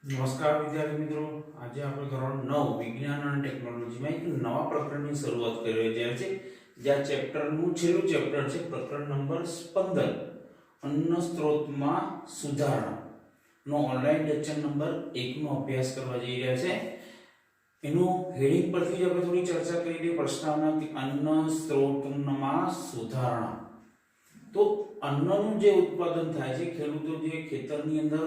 નમસ્કાર વિદ્યાર્થી મિત્રો, આજે આપણે ધોરણ 9 વિજ્ઞાન અને ટેકનોલોજીમાં એક નવા પ્રકરણની શરૂઆત કરી રહ્યા છીએ. જ્યાં ચેપ્ટરનું છેલ્લું ચેપ્ટર છે પ્રકરણ નંબર 15 અન્ન સ્ત્રોતમાં સુધારણા નો ઓનલાઈન લેક્ચર નંબર 1 નો અભ્યાસ કરવા જઈ રહ્યા છે. એનું હેડિંગ પરથી જ આપણે થોડી ચર્ચા કરી લઈએ. પ્રશ્નાવના કે અન્ન સ્ત્રોતમાં સુધારણા. તો અન્નનું જે ઉત્પાદન થાય છે, ખેડૂતો જે ખેતરની અંદર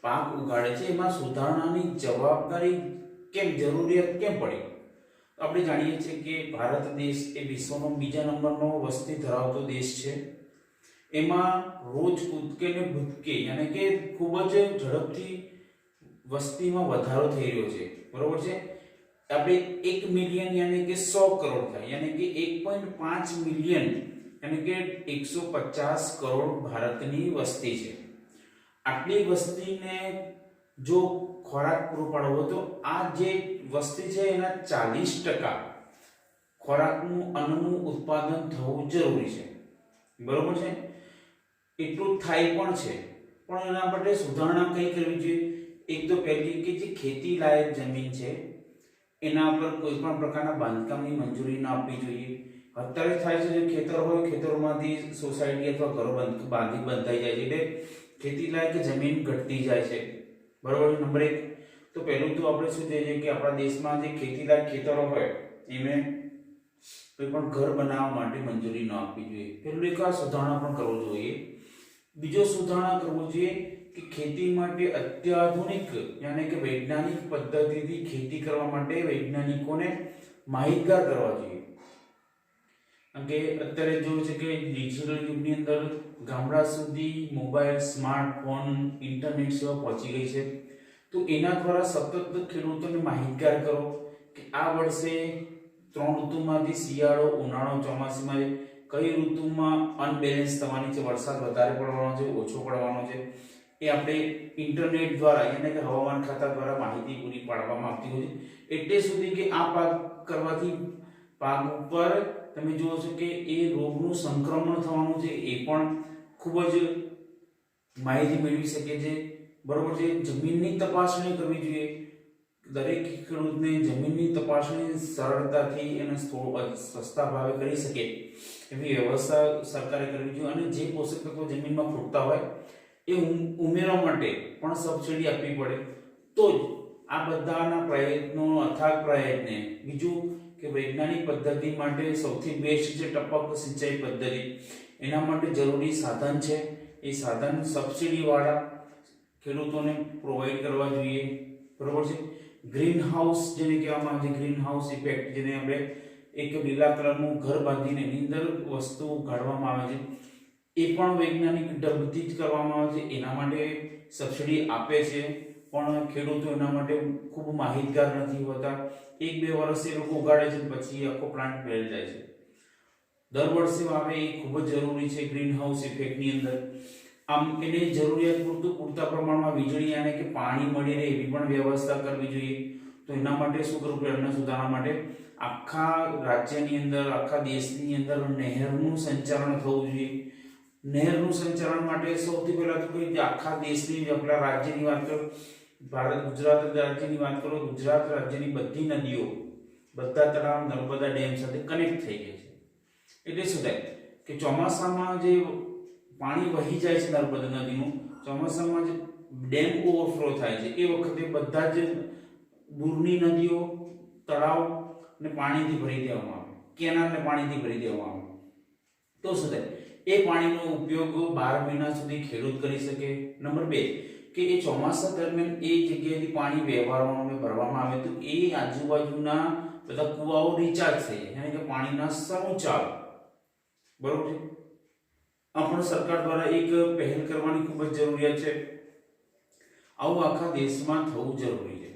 પાક ઉગાડે છે, એમાં સુધારણાની જવાબદારી કેમ જરૂરિયાત કેમ પડી? આપણે જાણીએ છીએ કે ભારત દેશ એ વિશ્વનો બીજા નંબરનો વસ્તી ધરાવતો દેશ છે. એમાં રોજ કૂદકે ને ભૂતકે યાની કે ખૂબ જ ઝડપથી વસ્તીમાં વધારો થઈ રહ્યો છે. બરોબર છે? આપણે 1 મિલિયન યાની કે 100 કરોડ થાય, યાની કે 1.5 મિલિયન યાની કે 150 કરોડ ભારતની વસ્તી છે. આટલી વસ્તીને જો ખોરાક પૂરો પાડવો તો આ જે વસ્તી છે એના 40% ખોરાકનું અન્નનું ઉત્પાદન થવું જરૂરી છે. બરોબર છે? એટલું થાય પણ છે, પણ એના માટે સુધારણા કઈ કરવી જોઈએ? એક તો પહેલી કે જે ખેતી લાયક જમીન છે એના પર કોઈ પણ પ્રકારના બાંધકામની મંજૂરી ના આપવી જોઈએ. અત્યારે થાય છે જે ખેતર હોય, ખેતરોમાંથી સોસાયટી અથવા ઘરો બંધાઈ જાય છે, એટલે ખેતી લાયક જમીન ઘટતી જાય છે. બરોબર? નંબર 1 તો પહેલું તો આપણે શું જોઈએ કે આપણા દેશમાં જે ખેતી લાયક ખેતરો હોય એને કોઈ પણ ઘર બનાવવા માટે મંજૂરી ન આપવી જોઈએ. પહેલું એક આ સુધારણા પણ કરવો જોઈએ. બીજો સુધારણા કરવો જોઈએ કે ખેતી માટે અત્યાધુનિક યાની કે વૈજ્ઞાનિક પદ્ધતિથી ખેતી કરવા માટે વૈજ્ઞાનિકોને માહિતગાર કરવા જોઈએ. કે અત્યારે જોયું છે કે ડિજિટલ યુગની અંદર ગામડા સુધી મોબાઈલ, સ્માર્ટફોન, ઇન્ટરનેટ સેવા પહોંચી ગઈ છે. તો એના દ્વારા સતત ખેડૂતોને માહિતગાર કરો કે આ વર્ષે 3 ઋતુમાંથી શિયાળો, ઉનાળો, ચોમાસામાં કઈ ઋતુમાં અનબેલેન્સ થવાની છે, વરસાદ વધારે પડવાનો છે, ઓછો પડવાનો છે, એ આપણે ઇન્ટરનેટ દ્વારા યાની કે હવામાન ખાતા દ્વારા માહિતી પૂરી પાડવામાં આવતી હોય છે. એટલે સુધી કે આ પાક કરવાથી પાક ઉપર તમે જુઓ છો કે એ રોગનું સંક્રમણ થવાનું છે એ પણ ખૂબ જ માહિતી મેળવી શકે છે. બરોબર છે? જમીનની તપાસણી કરવી જોઈએ. દરેક ખેડૂતને જમીનની તપાસણી સરળતાથી અને સસ્તા ભાવે કરી શકે એવી વ્યવસ્થા સરકારે કરવી જોઈએ. અને જે પોષક તત્વો જમીનમાં ખૂટતા હોય એ ઉમેરવા માટે પણ સબસિડી આપવી પડે. તો જ આ બધાના પ્રયત્નો, અથાગ પ્રયત્ને બીજું કે વૈજ્ઞાનિક પદ્ધતિ માટે સૌથી બેસ્ટ છે ટપક સિંચાઈ પદ્ધતિ. એના માટે જરૂરી સાધન છે, એ સાધન સબસિડી વાળા ખેડૂતોને પ્રોવાઈડ કરવા જોઈએ. બરોબર છે? ગ્રીન હાઉસ જેને કહેવામાં આવે છે, ગ્રીન હાઉસ ઇફેક્ટ, જેને આપણે એક લીલા કલરનું ઘર બાંધીને એની અંદર વસ્તુ કાઢવામાં આવે છે, એ પણ વૈજ્ઞાનિક ઢબથી જ કરવામાં આવે છે. એના માટે સબસિડી આપે છે, પણ ખેડૂતો એના માટે ખૂબ માહિતગાર નથી હોતા. 1-2 વર્ષ એ લોકો ઉગાડે છે, પછી આખો પ્લાન્ટ ફેલ જાય છે. દર વર્ષે વાવે એ ખૂબ જ જરૂરી છે ગ્રીન હાઉસ ઇફેક્ટની અંદર. આમ એને જરૂરિયાત પૂરતા પ્રમાણમાં વીજળી અને કે પાણી મળી રહે એવી પણ વ્યવસ્થા કરવી જોઈએ. તો એના માટે શું કરવું પડે? અન્ન સુધારણા માટે આખા રાજ્યની અંદર, આખા દેશની અંદર નહેરનું સંચાલન થવું જોઈએ. નહેરનું સંચાલન માટે સૌથી પહેલા તો કોઈ આખા દેશની, આપણા રાજ્યની વાત કરો, ભારત ગુજરાત રાજ્યની વાત કરો, ગુજરાત રાજ્યની બધી નદીઓ, બધા તળાવ નર્મદા ડેમ સાથે કનેક્ટ થઈ ગઈ છે. એટલે શું થાય કે ચોમાસામાં જે પાણી વહી જાય છે નર્મદા નદીનું, ચોમાસામાં જે ડેમ ઓવરફ્લો થાય છે એ વખતે બધા જ દૂરની નદીઓ, તળાવ ને પાણીથી ભરી દેવામાં આવે, કેનાલને પાણીથી ભરી દેવામાં આવે. તો શું થાય? એ પાણીનો ઉપયોગ 12 મહિના સુધી ખેડૂત કરી શકે. નંબર 2 કે એ ચોમાસા દરમિયાન એ જગ્યાએથી પાણી વ્યવહારમાં ભરવામાં આવે તો એ આજુબાજુના બધા કુવાઓ રિચાર્જ થઈ જાય, એટલે કે પાણીના સમુચ્ચા આવે. બરોબર છે? આ પણ સરકાર દ્વારા એક પહેલ કરવાની ખૂબ જ જરૂરિયાત છે. આવું આખા દેશમાં થવું જરૂરી છે.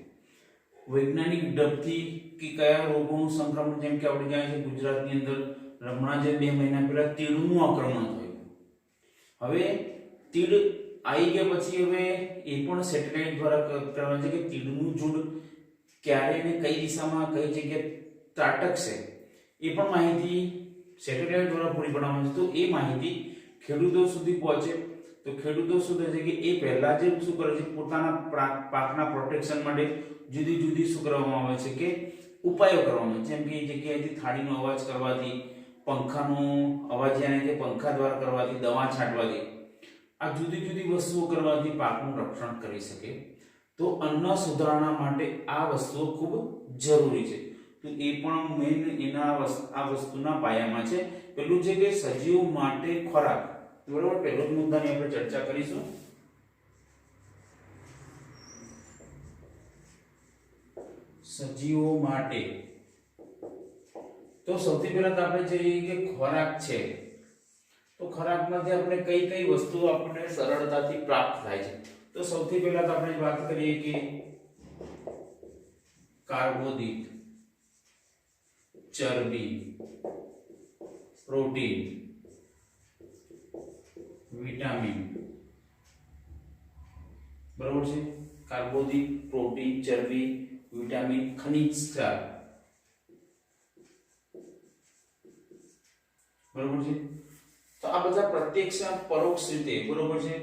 વૈજ્ઞાનિક ઢબથી કે કયા રોગોનું સંક્રમણ, જેમ કે આપણે જાણીએ છીએ ગુજરાતની અંદર હમણાં જે 2 મહિના પહેલા તીડનું આક્રમણ થયું. હવે તીડ આવી ગયા પછી હવે એ પણ સેટેલાઇટ દ્વારા કરવાનું છે કે તીડનું ઝુંડ ક્યારે અને કઈ દિશામાં કઈ જગ્યાએ ત્રાટકશે એ પણ માહિતી સેટેલાઇટ દ્વારા પૂરી પાડવામાં આવે છે. તો એ માહિતી ખેડૂતો સુધી પહોંચે તો ખેડૂતો શું થાય છે કે એ પહેલા જે શું કરે છે પોતાના પાકના પ્રોટેક્શન માટે જુદી જુદી શું કરવામાં આવે છે કે ઉપાયો કરવામાં આવે છે, જેમ કે એ જગ્યાએથી થાળીનો અવાજ કરવાથી, પંખાનો અવાજ યાને કે પંખા દ્વારા કરવાથી, દવા છાંટવાથી, આ જુદી જુદી વસ્તુઓ કરવાથી પાકનું રક્ષણ કરી શકે. તો અન્ન સુધારણા માટે આ વસ્તુઓ ખૂબ જરૂરી છે. તો એ પણ મેઇન એના આ વસ્તુના પાયામાં છે. પેલું છે કે સજીવ માટે ખોરાક, બરોબર. પહેલો જ મુદ્દાની આપણે ચર્ચા કરીશું. સજીવો માટે તો સૌથી પહેલા તો આપણે જોઈએ કે ખોરાક છે. તો ખોરાકમાંથી આપણે કઈ કઈ વસ્તુઓ આપણને સરળતાથી પ્રાપ્ત થાય છે. તો સૌથી પહેલા તો આપણે વાત કરીએ કે કાર્બોદિત, ચરબી, પ્રોટીન, વિટામિન, બરોબર છે. કાર્બોદિત, પ્રોટીન, ચરબી, વિટામિન, ખનિજ ક્ષાર, બરોબર છે. તો આ બધા પ્રત્યક્ષ પરોક્ષ રીતે, બરોબર છે.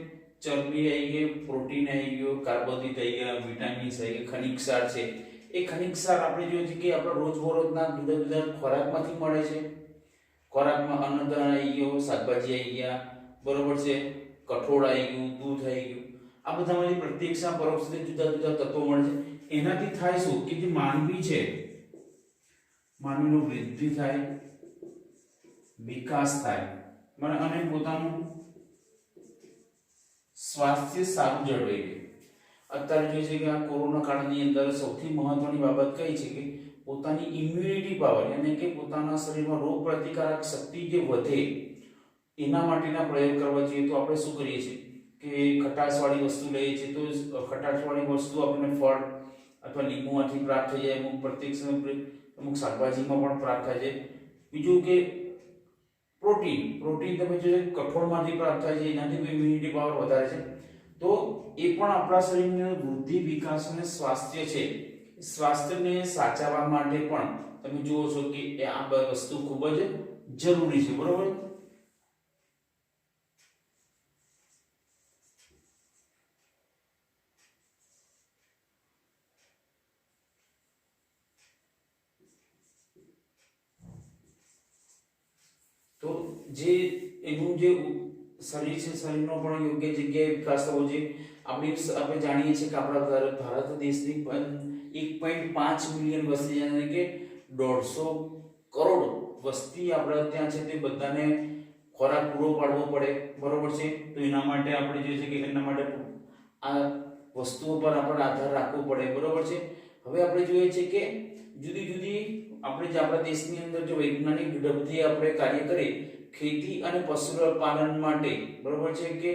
ચરબી આવી ગઈ, પ્રોટીન આવી ગયો, કાર્બોદિત આવી ગયા, વિટામિન્સ આવી ગયા, ખનિજ ક્ષાર છે. એ ખનિજ ક્ષાર આપણે જોઈએ છે કે આપણા રોજબરોજના જુદા જુદા ખોરાકમાંથી મળે છે. ખોરાકમાં અન્નદાણ આવી ગયો, શાકભાજી આવી ગયા, બરોબર છે, કઠોળ આવી ગયું, દૂધ આવી ગયું. આ બધામાંથી પ્રત્યક્ષ પરોક્ષ રીતે જુદા જુદા તત્વો મળે છે. એનાથી થાય શું કે જે માનવી છે, માનવીનું વૃદ્ધિ થાય, વિકાસ થાય અને પોતાનું સ્વાસ્થ્ય સારું જળવાઈ રહે. અત્યારે જોઈએ છે કે આ કોરોના કાળની અંદર સૌથી મહત્વની બાબત કઈ છે કે પોતાની ઇમ્યુનિટી પાવર, એટલે કે પોતાના શરીરમાં રોગ પ્રતિકારક શક્તિ જે વધે એના માટેના પ્રયોગ કરવા જોઈએ. તો આપણે શું કરીએ છીએ કે ખટાશવાળી વસ્તુ લઈએ છીએ. તો ખટાશવાળી વસ્તુ આપણને ફળ અથવા લીંબુમાંથી પ્રાપ્ત થઈ જાય, અમુક પ્રત્યક્ષ અમુક શાકભાજીમાં પણ પ્રાપ્ત થાય છે. બીજું કે પ્રોટીન, પ્રોટીન તમે જોઈએ કઠોળમાંથી પ્રાપ્ત થાય છે, એનાથી ઇમ્યુનિટી પાવર વધારે છે. તો એ પણ આપણા શરીરની વૃદ્ધિ, વિકાસ અને સ્વાસ્થ્ય છે. સ્વાસ્થ્યને સાચવવા માટે પણ તમે જુઓ છો કે આ વસ્તુ ખૂબ જ જરૂરી છે, બરોબર. તો જે એનું જે શરીર છે, શરીરનો પણ યોગ્ય જગ્યાએ વિકાસ થવો જોઈએ. આપણે જાણીએ છીએ કે આપણા ભારત દેશની 1.5 મિલિયન વસ્તી, એટલે કે 150 કરોડ વસ્તી આપણા ત્યાં છે. તે બધાને ખોરાક પૂરો પાડવો પડે, બરોબર છે. તો એના માટે આપણે જોઈએ છે કે એના માટે આ વસ્તુઓ પર આપણે આધાર રાખવો પડે, બરોબર છે. હવે આપણે જોઈએ છે કે જુદી જુદી આપણે જે આપણા દેશની અંદર જો વૈજ્ઞાનિક ઢબથી આપણે કાર્ય કરીએ ખેતી અને પશુપાલન માટે, બરોબર છે, કે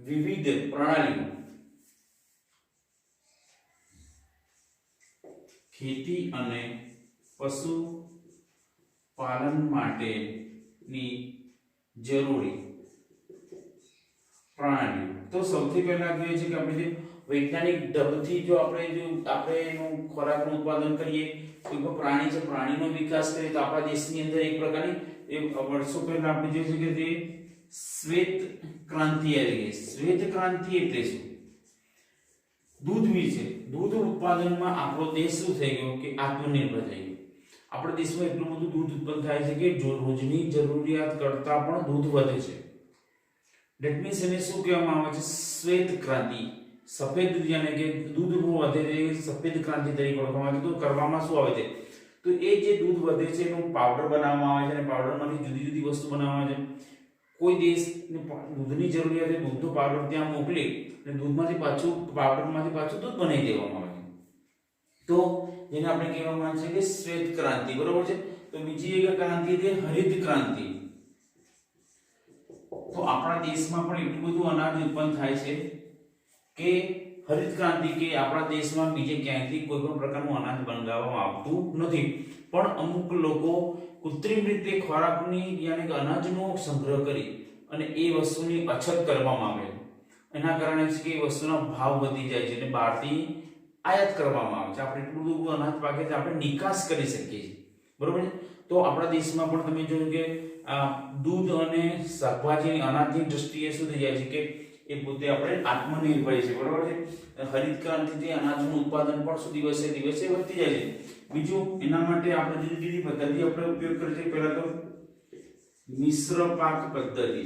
વિવિધ પ્રણાલીઓ, ખેતી અને પશુપાલન માટેની જરૂરી પ્રણાલીઓ. તો સૌથી પહેલા જોઈએ છે કે આપણે જે વૈજ્ઞાનિક ઢબથી જો આપણે એનું ખોરાકનું ઉત્પાદન કરીએ, કોઈ પણ પ્રાણી છે, પ્રાણીનો વિકાસ કરીએ, તો આપણા દેશની અંદર એક પ્રકારની વર્ષો પહેલા આપણે જોઈએ છે કે જે શ્વેત ક્રાંતિ આવી ગઈ. શ્વેત ક્રાંતિ એટલે શું? દૂધ વિશે, દૂધ ઉત્પાદનમાં આપણો દેશ શું થઈ ગયો કે આત્મનિર્ભર થઈ ગયો. આપણા દેશમાં એટલું બધું દૂધ ઉત્પન્ન થાય છે કે રોજની જરૂરિયાત કરતા પણ દૂધ વધે છે. ધેટ મીન્સ એને શું કહેવામાં આવે છે? શ્વેત ક્રાંતિ. સફેદ દૂધ, યાને કે દૂધ વધે છે, સફેદ ક્રાંતિ તરીકે ઓળખવામાં આવે છે. તો કરવામાં શું આવે છે? તો એ જે દૂધ વધે છે એનું પાવડર બનાવવામાં આવે છે, અને પાવડરમાંથી જુદી જુદી વસ્તુ બનાવવામાં આવે છે. કોઈ દેશને દૂધની જરૂરિયાત હોય, દૂધનો પાવડર ત્યાં મોકલી અને દૂધમાંથી પાછું, પાવડરમાંથી પાછું દૂધ બનાવી દેવામાં આવે છે. તો જેને આપણે કહેવામાં આવે છે કે શ્વેત ક્રાંતિ, બરોબર છે. તો બીજી એક ક્રાંતિ છે હરિત ક્રાંતિ. તો આપણા દેશમાં પણ એટલું બધું અનાજ ઉત્પન્ન થાય છે કે હરિત ક્રાંતિ, કે આપણા દેશમાં બીજે ક્યાંયથી કોઈ પણ પ્રકારનું અનાજ બનાવવામાં આવતું નથી. પણ અમુક લોકો કૃત્રિમ રીતે ખોરાકની, યાની કે અનાજનો સંગ્રહ કરી અને એ વસ્તુની અછત કરવામાં આવે છે. એના કારણે છે કે એ વસ્તુનો ભાવ વધી જાય છે અને બહારથી આયાત કરવામાં આવે છે. આપણે એટલું બધું અનાજ પાકે છે, આપણે નિકાસ કરી શકીએ છીએ, બરોબર છે. તો આપણા દેશમાં પણ તમે જોયું કે દૂધ અને શાકભાજી, અનાજની દ્રષ્ટિએ શું થઈ જાય છે કે એ પોતે આપણે આત્મનિર્ભર છે, બરોબર છે। હરિત ક્રાંતિથી અનાજનું ઉત્પાદન પણ શું દિવસે દિવસે વધતી જાય છે। બીજું એના માટે આપણે જુદી જુદી પદ્ધતિ આપણે ઉપયોગ કરીએ છીએ। પહેલા તો મિશ્ર પાક પદ્ધતિ।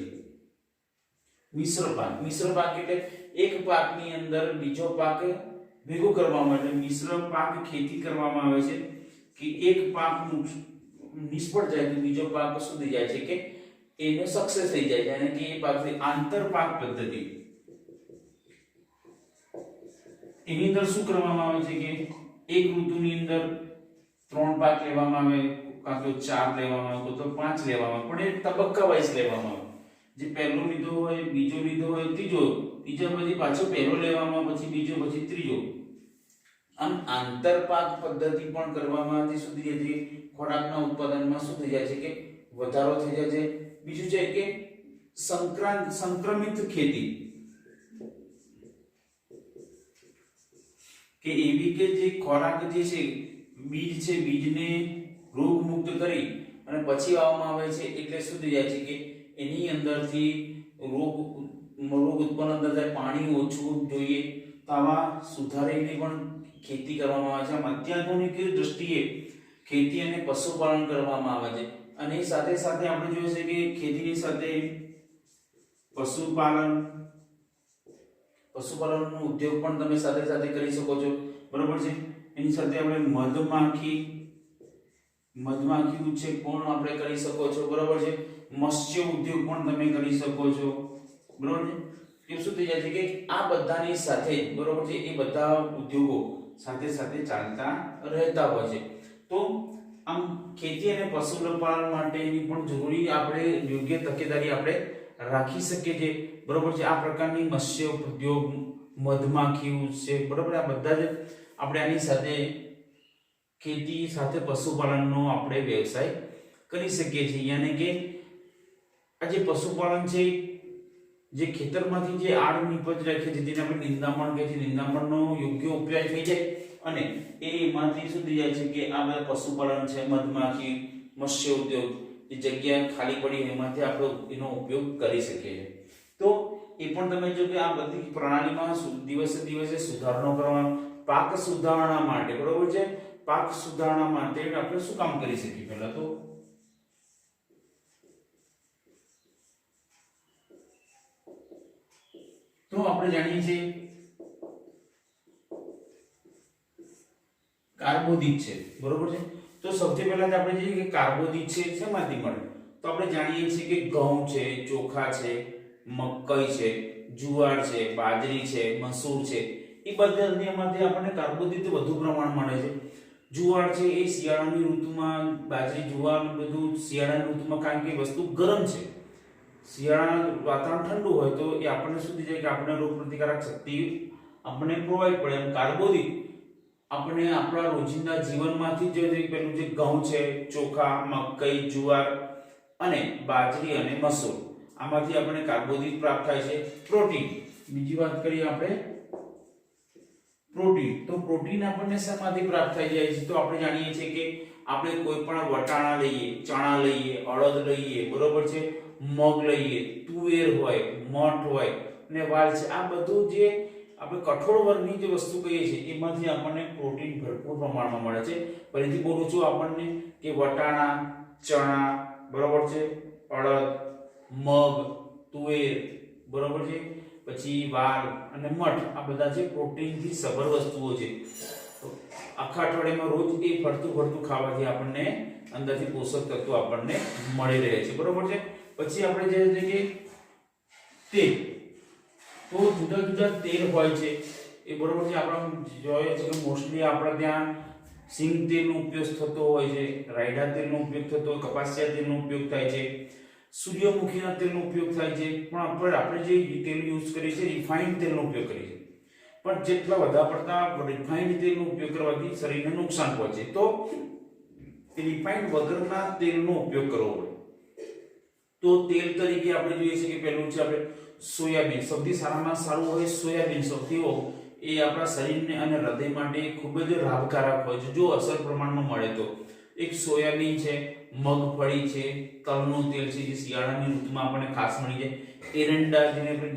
મિશ્ર પાક એટલે એક પાકની અંદર બીજો પાક ભેગો કરવામાં, એટલે મિશ્ર પાક ખેતી કરવામાં આવે છે કે એક પાક નિષ્ફળ જાય તો બીજો પાક શું થઈ જાય છે કે એનો સક્સેસ થઈ જાય છે, અને કે એ પાક આંતર પાક પદ્ધતિ। એની અંદર શું કરવામાં આવે છે કે એક ઋતુની અંદર 3 પાક લેવામાં આવે, કાં તો 4 લેવામાં આવે, તો 5 લેવામાં આવે, પણ એ તબક્કા વાઇઝ લેવામાં આવે। જે પહેલો લીધો હોય, બીજો લીધો હોય, ત્રીજા પછી પાછો પહેલો લેવામાં, પછી બીજો, પછી ત્રીજો, આમ આંતરપાક પદ્ધતિ પણ કરવામાં આવતી। શું થઈ જાય છે ખોરાકના ઉત્પાદનમાં શું થઈ જાય છે કે વધારો થઈ જાય છે। બીજું છે કે સંક્રમિત ખેતી, કે એવી કે જે ખોરાક જે છે, બીજ છે, બીજને રોગ મુક્ત કરી અને પછી વાવવામાં આવે છે, એટલે શું થઈ જાય છે કે એની અંદરથી રોગ ઉત્પન્ન થાય, પાણી ઓછું જોઈએ, તો આવા સુધારેલી પણ ખેતી કરવામાં આવે છે। અત્યાધુનિક દ્રષ્ટિએ ખેતી અને પશુપાલન કરવામાં આવે છે, અને સાથે સાથે આપણે જોઈએ છે કે ખેતીની સાથે પશુપાલનનો ઉદ્યોગ પણ તમે સાથે સાથે કરી શકો છો, બરોબર છે। એની સાથે આપણે મધમાખી ઉછેર પણ આપણે કરી શકો છો, બરોબર છે। મત્સ્ય ઉદ્યોગ પણ તમે કરી શકો છો, બરોબર છે। એ શું થઈ જાય છે કે આ બધાની સાથે, બરોબર છે, એ બધા ઉદ્યોગો સાથે સાથે ચાલતા રહેતા હોય છે। તો આમ ખેતી અને પશુપાલન માટેની પણ જરૂરી આપણે યોગ્ય તકેદારી આપણે રાખી શકીએ છીએ, બરોબર છે। આ પ્રકારની મત્સ્ય ઉદ્યોગ, મધમાખી ઉછેર, બરોબર, આ બધા જ આપણે આની સાથે ખેતી સાથે પશુપાલનનો આપણે વ્યવસાય કરી શકીએ છીએ। યાની કે આ જે પશુપાલન છે, જે ખેતરમાંથી જે આડ નીપજ રાખે છે, જેને આપણે નિંદામણ કહે છે, નિંદામણનો યોગ્ય ઉપયોગ થઈ જાય, અને એમાંથી શું થઈ જાય છે કે આ બધા પશુપાલન છે, મધમાખી, મત્સ્ય ઉદ્યોગ, જે જગ્યા ખાલી પડી એમાંથી આપણે એનો ઉપયોગ કરી શકીએ છીએ। તો એ પણ તમે જો કે આ બધી પ્રણાલીમાં દિવસે દિવસે સુધારણા કરવાનો, પાક સુધારણા માટે, બરોબર છે, પાક સુધારણા માટે આપણે શું કામ કરી શકીએ? પહેલા તો આપણે જાણીએ છીએ કાર્બોદિત છે, બરોબર છે। તો સૌથી પહેલા આપણે જોઈએ કે કાર્બોદિત છે શેમાંથી મળે? તો આપણે જાણીએ છીએ કે ઘઉં છે, ચોખા છે, મકઈ છે, જુવાર છે, બાજરી છે, મસૂર છે, એ બધામાંથી આપણને કાર્બોદિત વધુ પ્રમાણમાં મળે છે। જુવાર છે એ શિયાળાની ઋતુમાં, બાજરી, જુવાર બધું શિયાળાની ઋતુમાં, કારણ કે વસ્તુ ગરમ છે, શિયાળાનું વાતાવરણ ઠંડુ હોય તો એ આપણને શું થઈ જાય કે આપણે રોગ પ્રતિકારક શક્તિ આપણને પ્રોવાઈડ પડે। એમ કાર્બોદિત આપણે આપણા રોજિંદા જીવનમાંથી જે પેલું જે ઘઉં છે, ચોખા, મકઈ, જુવાર અને બાજરી અને મસૂર, આમાંથી આપણને કાર્બોદિત પ્રાપ્ત થાય છે। પ્રોટીન, બીજી વાત કરીએ આપણે પ્રોટીન, તો પ્રોટીન આપણને શેમાંથી પ્રાપ્ત થઈ જાય છે? તો આપણે જાણીએ છીએ કે આપણે કોઈ પણ વટાણા લઈએ, ચણા લઈએ, અડદ લઈએ, બરોબર છે, મગ લઈએ, તુવેર હોય, મઠ હોય અને વાલ છે, આ બધું જે આપણે કઠોળ વર્ગની જે વસ્તુ કહીએ છીએ એમાંથી આપણને પ્રોટીન ભરપૂર પ્રમાણમાં મળે છે। ફરીથી બોલું છું આપણને કે વટાણા, ચણા, બરોબર છે, અડદ, મગ, તુવેર, બરોબર છે, પછી વાલ અને મઠ, આ બધા છે પ્રોટીનથી સભર વસ્તુઓ છે। આખા અઠવાડિયામાં રોજ એ ફરતું ખાવાથી આપણને અંદરથી પોષક તત્વો આપણને મળી રહે છે, બરોબર છે। પછી આપણે જે છે કે તેલ, તો જુદા જુદા તેલ હોય છે એ, બરોબર છે, આપણે જોઈએ છે કે મોસ્ટલી આપણે ત્યાં સિંગ તેલનો ઉપયોગ થતો હોય છે, રાયડા તેલનો ઉપયોગ થતો હોય, કપાસિયા તેલનો ઉપયોગ થાય છે, સૂર્યમુખીના તેલનો ઉપયોગ થાય છે, પણ આપણે જે તેલ યુઝ કરીએ છીએ રિફાઇન્ડ તેલનો ઉપયોગ કરીએ છીએ, પણ જેટલા વધારે પડતા રિફાઇન્ડ તેલનો ઉપયોગ કરવાથી શરીરને નુકસાન પહોંચે, તો રિફાઇન્ડ વગરના તેલનો ઉપયોગ કરવો પડે। તો તેલ તરીકે આપણે જોઈએ છે કે પહેલું છે આપણે સોયાબીન, સૌથી સારામાં સારું હોય સોયાબીન, સૌથી એ આપણા શરીરને અને હૃદય માટે ખૂબ જ લાભકારક હોય છે જો અસર પ્રમાણમાં મળે તો। એક સોયાબીન છે, મગફળી છે, તલનું તેલ છે જે શિયાળાની ઋતુમાં આપણને ખાસ મળી જાય, એરંડા જેને આપણે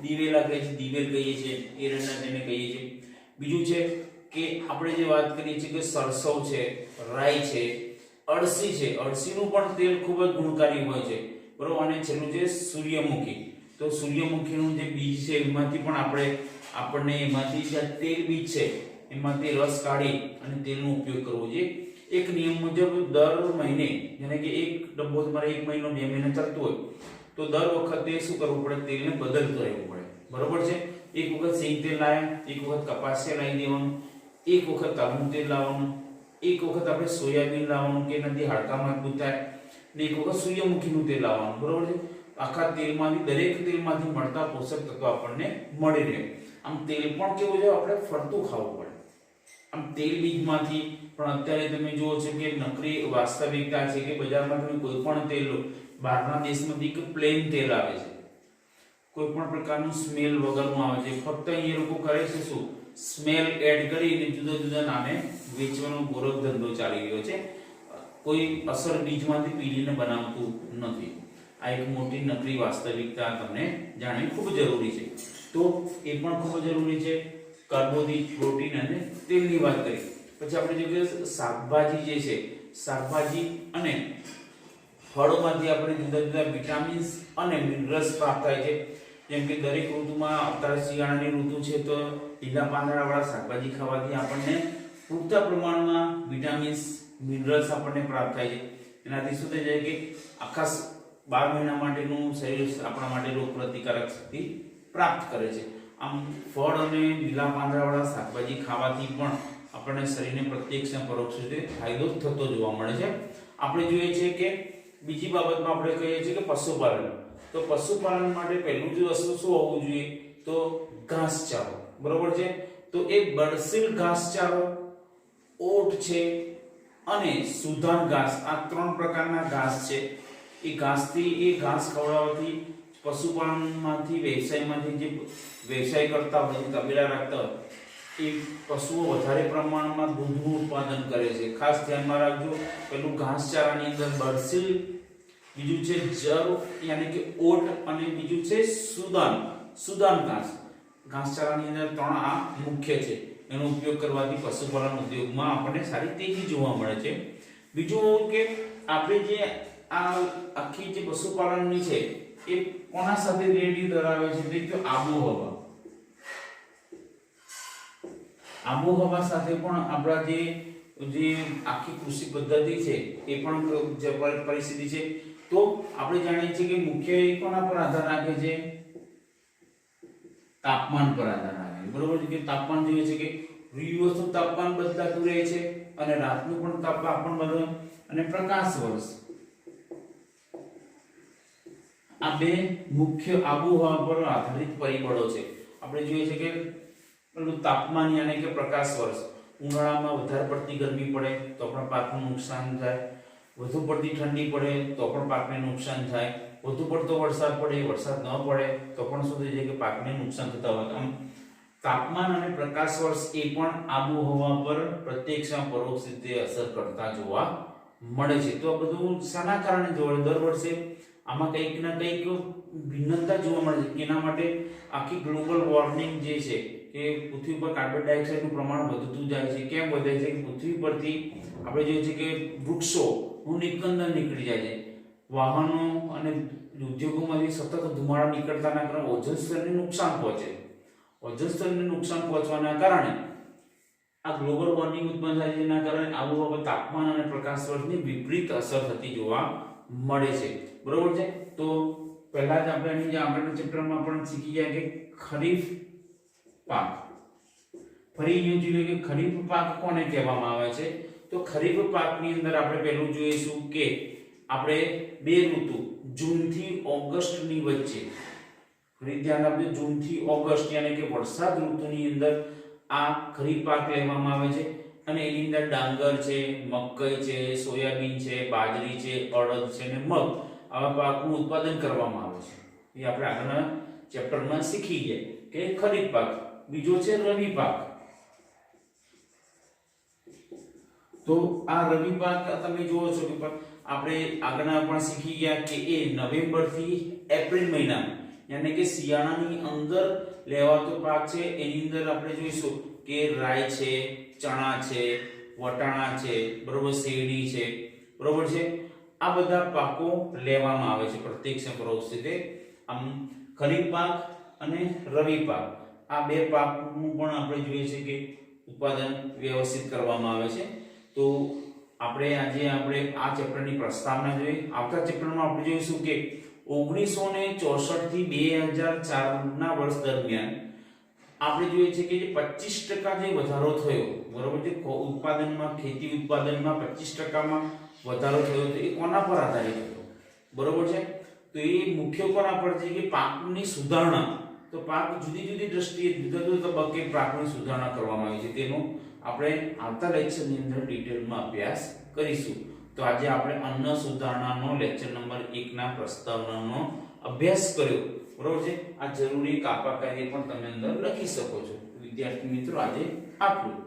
દિવેલા કહીએ છીએ, દિવેલ કહીએ છીએ, એરંડા જેને કહીએ છીએ. બીજું છે કે આપણે જે વાત કરીએ છીએ કે સરસવ છે, રાઈ છે, અળસી છે, અળસીનું પણ તેલ ખૂબ જ ગુણકારી હોય છે, બરોબર. અને છેલ્લું છે સૂર્યમુખી. તો સૂર્યમુખીનું જે બીજ છે એમાંથી પણ આપણને એમાંથી જે તેલ બીજ છે એમાંથી રસ કાઢી અને તેલનો ઉપયોગ કરવો જોઈએ. એક નિયમ મુજબ દર મહિને, એટલે કે એક ડબ્બો તમારે 1 મહિનો 2 મહિના ચાલતું હોય તો દર વખતે શું કરવું પડે, તેલને બદલતું રહેવું પડે, બરોબર છે. એક વખત સિંગ તેલ લાવ્યા, એક વખત કપાસિયા લાવી દેવાનું, એક વખત તલનું તેલ લાવવાનું, એક વખત આપણે સોયાબીન લાવવાનું કે એનાથી હાડકા મજબૂત થાય, ને એક વખત સૂર્યમુખીનું તેલ લાવવાનું, બરોબર છે. આખા તેલમાંથી, દરેક તેલમાંથી મળતા પોષક તત્વો આપણને મળી રહે. આમ તેલ પણ કેવું છે, આપણે ફરતું ખાવું પડે. આમ તેલ બીજમાંથી પણ અત્યારે તમે જુઓ છો કે નકરી વાસ્તવિકતા છે કે બજારમાં તમે કોઈ પણ તેલ બહારના દેશમાંથી કે પ્લેન તેલ આવે છે, કોઈ પણ પ્રકારનું સ્મેલ વગરનું આવે છે. ફક્ત એ લોકો કરે છે શું, સ્મેલ એડ કરીને જુદા જુદા નામે વેચવાનો ગોરખ ધંધો ચાલી રહ્યો છે. કોઈ અસર બીજમાંથી પીડીને બનાવતું નથી. આ એક મોટી નકરી વાસ્તવિકતા તમને જાણવી ખૂબ જરૂરી છે. તો એ પણ ખૂબ જરૂરી છે. કાર્બોદિત, પ્રોટીન અને તેલની વાત કરી. પછી આપણે જોઈએ શાકભાજી જે છે, શાકભાજી અને ફળોમાંથી આપણે જુદા જુદા વિટામિન્સ અને મિનરલ્સ પ્રાપ્ત થાય છે. જેમ કે દરેક ઋતુમાં, અત્યારે શિયાળાની ઋતુ છે તો લીલા પાંદડાવાળા શાકભાજી ખાવાથી આપણને પૂરતા પ્રમાણમાં વિટામિન્સ, મિનરલ્સ આપણને પ્રાપ્ત થાય છે. એનાથી શું થઈ જાય કે આખા 12 મહિના માટેનું શરીર આપણા માટે રોગ પ્રતિકારક શક્તિ પ્રાપ્ત કરે છે. આમ ફળ અને લીલા પાંદડાવાળા શાકભાજી ખાવાથી પણ આપણને શરીરને પ્રત્યક્ષ અને પરોક્ષ રીતે ફાયદો થતો જોવા મળે છે. આપણે જોઈએ છીએ કે બીજી બાબતમાં આપણે કહીએ છીએ કે પશુપાલન. તો પશુપાલન માટે પહેલું જ વસ્તુ શું હોવું જોઈએ, તો ઘાસચારો, બરોબર છે. તો એ બરસીલ ઘાસચારો, ઓટ છે અને સુધાર ઘાસ, આ 3 પ્રકારના ઘાસ છે. એ ઘાસ ખવડાવવાથી પશુપાલનમાંથી, વ્યવસાયમાંથી જે વ્યવસાય કરતા હોય, તબેલા રાખતા હોય, એ પશુઓ વધારે પ્રમાણમાં દૂધનું ઉત્પાદન કરે છે. ખાસ ધ્યાનમાં રાખજો, પેલું ઘાસચારાની અંદર બરસીલ, બીજું છે જવ યાની કે ઓટ, અને બીજું છે સુદાન ઘાસચારાની અંદર 3 આ મુખ્ય છે. એનો ઉપયોગ કરવાથી પશુપાલન ઉદ્યોગમાં આપણને સારી તેજી જોવા મળે છે. બીજું કે આપણે જે આ આખી જે પશુપાલનની છે એ કોના સાથે રિલેટિવ ધરાવે છે, તો આબોહવા સાથે પણ આપણા જે આખી કૃષિ પદ્ધતિ છે એ પણ પરિસ્થિતિ છે. તો આપણે જાણીએ છીએ કે મુખ્ય કોના પર આધાર રાખે છે, તાપમાન પર આધાર રાખે છે, બરોબર છે. કે તાપમાન જોઈએ છે કે દિવસનું તાપમાન બદલાતું રહે છે અને રાતનું પણ તાપમાન બદલે, અને પ્રકાશ વર્ષ, આ 2 મુખ્ય આબોહવા પર આધારિત પરિબળો છે. આપણે જોઈએ છે કે પેલું તાપમાન યાની કે પ્રકાશ વર્ષ, ઉનાળામાં વધારે પડતી ગરમી પડે તો પણ પાકનું નુકસાન થાય, વધુ પડતી ઠંડી પડે તો પણ પાકને નુકસાન થાય, વધુ પડતો વરસાદ પડે, વરસાદ ન પડે તો પણ શું થઈ જાય કે પાકને નુકસાન થતા હોય. આમ તાપમાન અને પ્રકાશ વર્ષ એ પણ આબોહવા પર પ્રત્યક્ષ અને પરોક્ષ રીતે અસર કરતા જોવા મળે છે. તો આ બધું શાના કારણે જોવા, દર વર્ષે આમાં કંઈક ના કંઈક ભિન્નતા જોવા મળે છે. એના માટે આખી ગ્લોબલ વોર્મિંગ જે છે કે પૃથ્વી પર કાર્બન ડાયોક્સાઇડનું પ્રમાણ વધતું જાય છે. કેમ વધે છે? પૃથ્વી પરથી આપણે જોઈએ છીએ કે વૃક્ષોનું નિકંદન નીકળી જાય છે, વાહનો અને ઉદ્યોગોમાંથી સતત ધુમાડા નીકળતાના કારણે ઓઝોન સ્તરને નુકસાન પહોંચે. ઓઝોન સ્તરને નુકસાન પહોંચવાના કારણે આ ગ્લોબલ વોર્મિંગ ઉત્પન્ન થાય છે. જેના કારણે આબોહવા તાપમાન અને પ્રકાશ વર્ષની વિપરીત અસર થતી જોવા મળે છે, બરોબર છે. તો પહેલા જ આપણે અહીં જે આગળના ચેપ્ટરમાં પણ શીખી ગયા કે ખરીફ પાક. ફરી અહીં જોઈએ કે ખરીફ પાક કોને કહેવામાં આવે છે, તો ખરીફ પાકની અંદર આપણે પહેલું જોઈશું કે આપણે 2 ઋતુ, જૂન થી ઓગસ્ટની વચ્ચે, ફરી ધ્યાન આપજો, જૂન થી ઓગસ્ટ યાની કે વરસાદ ઋતુની અંદર આ ખરીફ પાક લેવામાં આવે છે. અને એની અંદર ડાંગર છે, મકઈ છે, સોયાબીન છે, બાજરી છે, અડદ છે અને મગ, આવા પાકનું ઉત્પાદન કરવામાં આવે છે. એ આપણે આગળના ચેપ્ટરમાં શીખી ગયા કે ખરીફ પાક. બીજો છે રવિ પાક. તો આ રવિ પાક તમે જુઓ છો કે આપણે આગળના પણ શીખી ગયા કે એ નવેમ્બર થી એપ્રિલ મહિના યાની કે શિયાળાની અંદર લેવાતો પાક છે. એની અંદર આપણે જોઈશું કે રાઈ છે, ચણા છે, વટાણા છે, બરોબર, શેરડી છે, બરોબર છે. આ બધા પાકો લેવામાં આવે છે પ્રત્યક્ષ પરોક્ષ રીતે. આમ ખરીફ પાક અને રવિ પાક આ બે પાકનું પણ આપણે જોઈએ છે કે ઉત્પાદન વ્યવસ્થિત કરવામાં આવે છે. તો આપણે આજે આ ચેપ્ટરની પ્રસ્તાવના જોઈએ. આવતા ચેપ્ટરમાં આપણે જોઈશું કે 1964 થી 2004 ના વર્ષ દરમિયાન આપણે જોઈએ છે કે જે 25% જે વધારો થયો, બરોબર છે, ઉત્પાદનમાં, ખેતી ઉત્પાદનમાં 25% માં વધારો થયો તો એ કોના પર આધારિત હતો, બરોબર છે. તો એ મુખ્ય કોના પર છે કે પાકની સુધારણા. તો પાક જુદી જુદી દ્રષ્ટિએ જુદા જુદા તબક્કે પાકની સુધારણા કરવામાં આવી છે, તેનો આપણે આવતા લેક્ચરની અંદર ડિટેલમાં અભ્યાસ કરીશું. તો આજે આપણે અન્ન સુધારણાનો લેક્ચર નંબર 1 ના પ્રસ્તાવનાનો અભ્યાસ કર્યો, બરોબર છે. આ જરૂરી કાપા કાર્ય પણ તમે અંદર લખી શકો છો. વિદ્યાર્થી મિત્રો આજે આટલું.